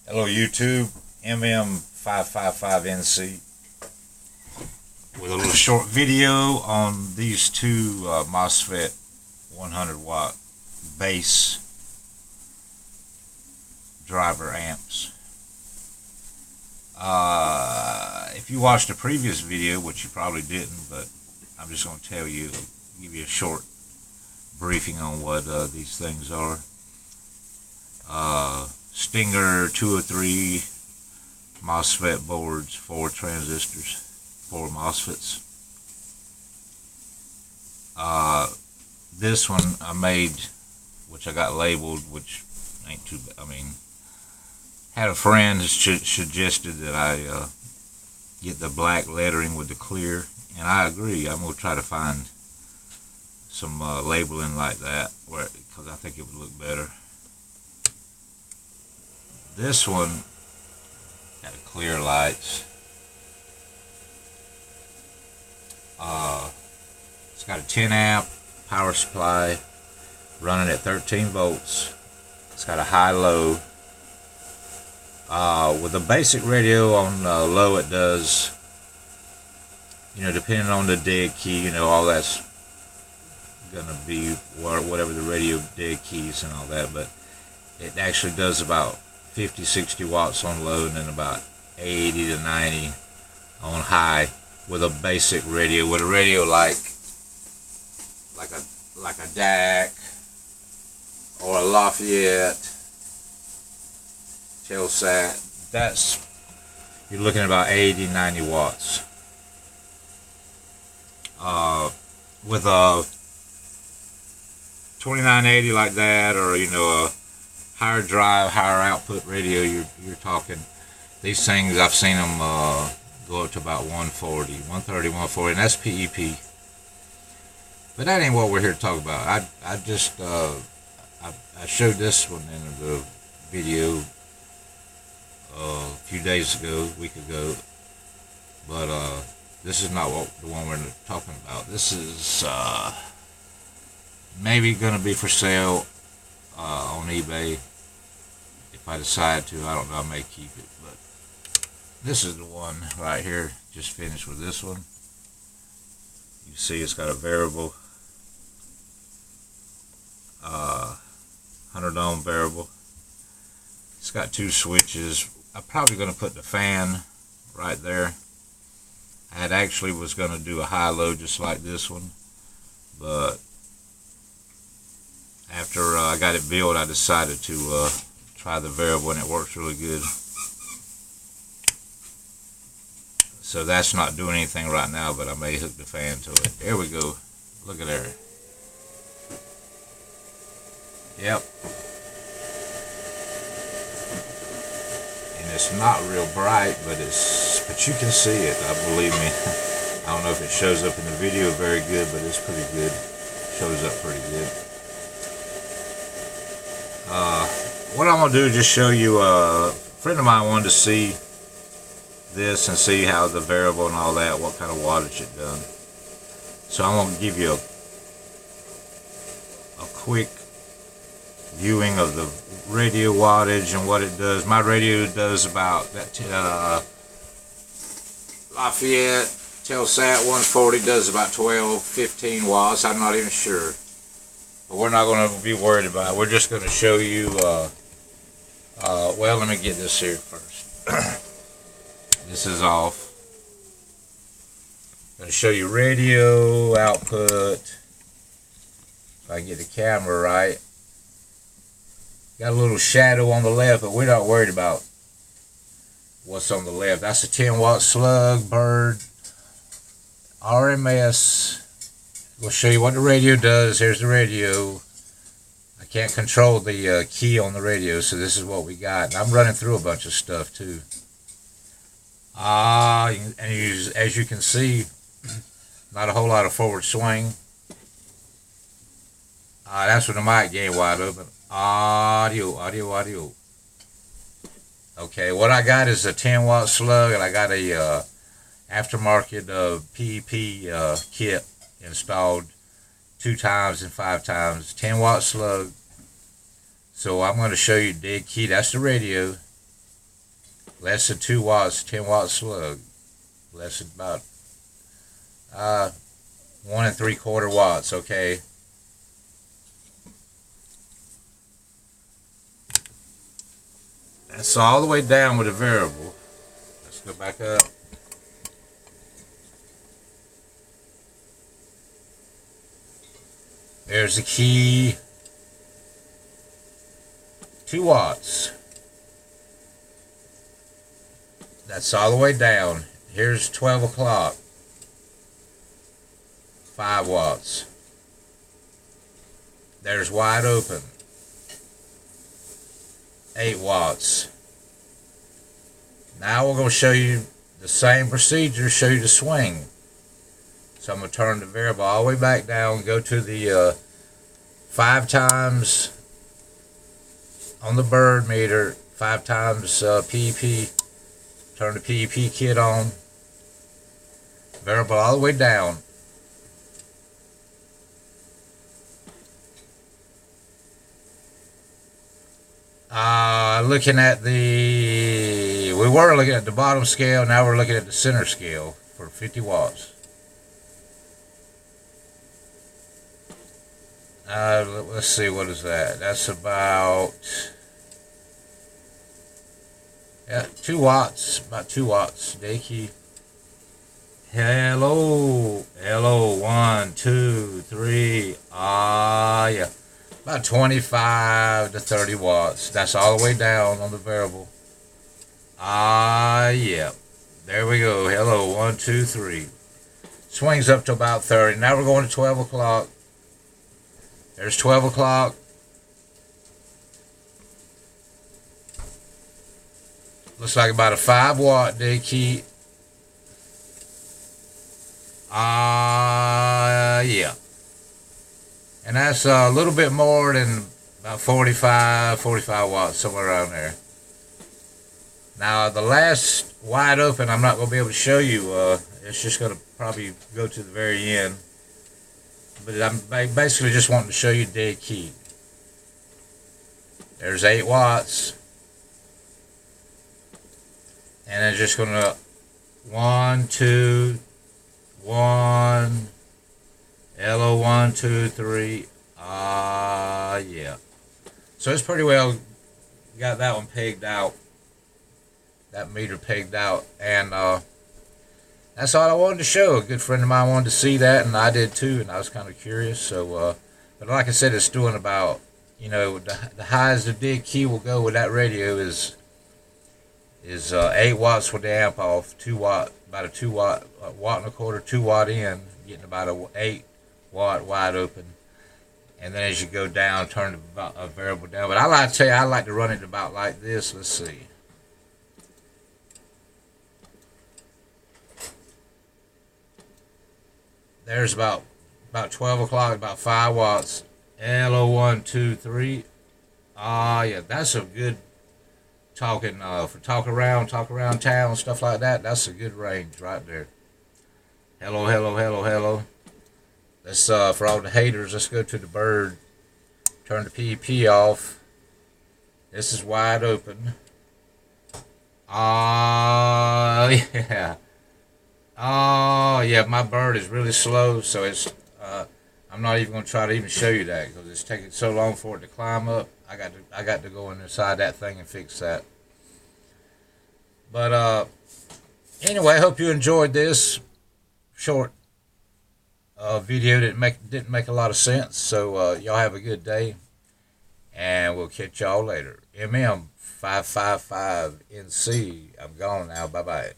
Hello YouTube, MM555NC with a little short video on these two MOSFET 100 watt base driver amps. If you watched the previous video, which you probably didn't, but I'm just going to tell you, give you a short briefing on what these things are. Stinger 203 MOSFET boards, 4 transistors, 4 MOSFETs. This one I made, which I got labeled, which ain't too bad. I mean, had a friend that suggested that I get the black lettering with the clear, and I agree. I'm going to try to find some labeling like that, because I think it would look better. This one got clear lights. It's got a 10 amp power supply running at 13 volts. It's got a high-low. With a basic radio on low, it does, depending on the dead key, all that's gonna be whatever the radio dead keys and all that, but it actually does about 50-60 watts on low, and then about 80 to 90 on high with a basic radio. With a radio like a DAC or a Lafayette, Telsat, you're looking at about 80-90 watts. With a 2980 like that, or a higher drive, higher output radio, you're talking, these things, I've seen them go up to about 140, 130, 140, and that's PEP. But that ain't what we're here to talk about. I showed this one in the video a few days ago, a week ago, but this is not the one we're talking about. This is maybe going to be for sale on eBay. If I decide to, I don't know, I may keep it, but this is the one right here. Just finished with this one. You see it's got a variable 100 ohm variable. It's got 2 switches. I'm probably going to put the fan right there. I actually was going to do a high-low just like this one, but after I got it built, I decided to try the variable, and it works really good. So that's not doing anything right now, but I may hook the fan to it. There we go. Look at there. Yep. And it's not real bright, but you can see it. Believe me. I don't know if it shows up in the video very good, but it's pretty good. Shows up pretty good. What I'm gonna do is just show you. A friend of mine wanted to see this and see how the variable and all that, what kind of wattage it done. So I'm gonna give you a quick viewing of the radio wattage and what it does. My radio does about that. Lafayette Telsat 140 does about 12-15 watts. I'm not even sure, but we're not going to be worried about it. We're just going to show you. Well, let me get this here first. This is off. I'm going to show you radio output. If I can get the camera right. Got a little shadow on the left, but we're not worried about what's on the left. That's a 10 watt slug bird RMS. We'll show you what the radio does. Here's the radio. I can't control the key on the radio, so this is what we got. And I'm running through a bunch of stuff too. And as you can see, not a whole lot of forward swing. That's when the mic gain wide open. Audio. Okay, what I got is a 10 watt slug, and I got a aftermarket PEP kit installed 2 times and 5 times, 10 watt slug. So I'm going to show you dead key. That's the radio. Less than 2 watts, 10-watt slug. Less than about 1 3/4 watts, okay. That's all the way down with a variable. Let's go back up. There's the key. 2 watts. That's all the way down. Here's 12 o'clock. 5 watts. There's wide open. 8 watts. Now we're going to show you the same procedure, show you the swing. So I'm going to turn the variable all the way back down, go to the 5 times on the bird meter, 5 times PEP, turn the PEP kit on, variable all the way down. Looking at we were looking at the bottom scale, now we're looking at the center scale for 50 watts. Let's see, what is that? That's about 2 watts, about 2 watts. Day key. Hello, 1, 2, 3. Yeah. About 25 to 30 watts. That's all the way down on the variable. Yeah. There we go. Hello, 1, 2, 3. Swings up to about 30. Now we're going to 12 o'clock. There's 12 o'clock. Looks like about a 5 watt day key. Yeah. And that's a little bit more than about 45 watts, somewhere around there. Now, the last wide open, I'm not going to be able to show you. It's just going to probably go to the very end. But I'm basically just wanting to show you dead key. There's 8 watts. And it's just going to 1, 2, 1. LO 1, 2, 3. Yeah. So it's pretty well got that one pegged out. That meter pegged out. And that's all I wanted to show. A good friend of mine wanted to see that, and I did too, and I was kind of curious. So, but like I said, it's doing about, the highest the dead key will go with that radio is 8 watts with the amp off, 2 watt, about a 2 watt, watt and a quarter, 2 watt in, getting about a 8 watt wide open. And then as you go down, turn the variable down. But I like to tell you, I like to run it about like this. Let's see. There's about 12 o'clock, about 5 watts. LO 1, 2, 3. Yeah, that's a good talking, for talk around town, stuff like that. That's a good range right there. Hello, hello, hello, hello. Let's, for all the haters, let's go to the bird. Turn the PEP off. This is wide open. Yeah. Oh, yeah, my bird is really slow, so it's, I'm not even going to try to even show you that because it's taking so long for it to climb up. I got to go inside that thing and fix that. But, anyway, I hope you enjoyed this short video that didn't make a lot of sense. So y'all have a good day, and we'll catch y'all later. MM555NC. I'm gone now. Bye bye.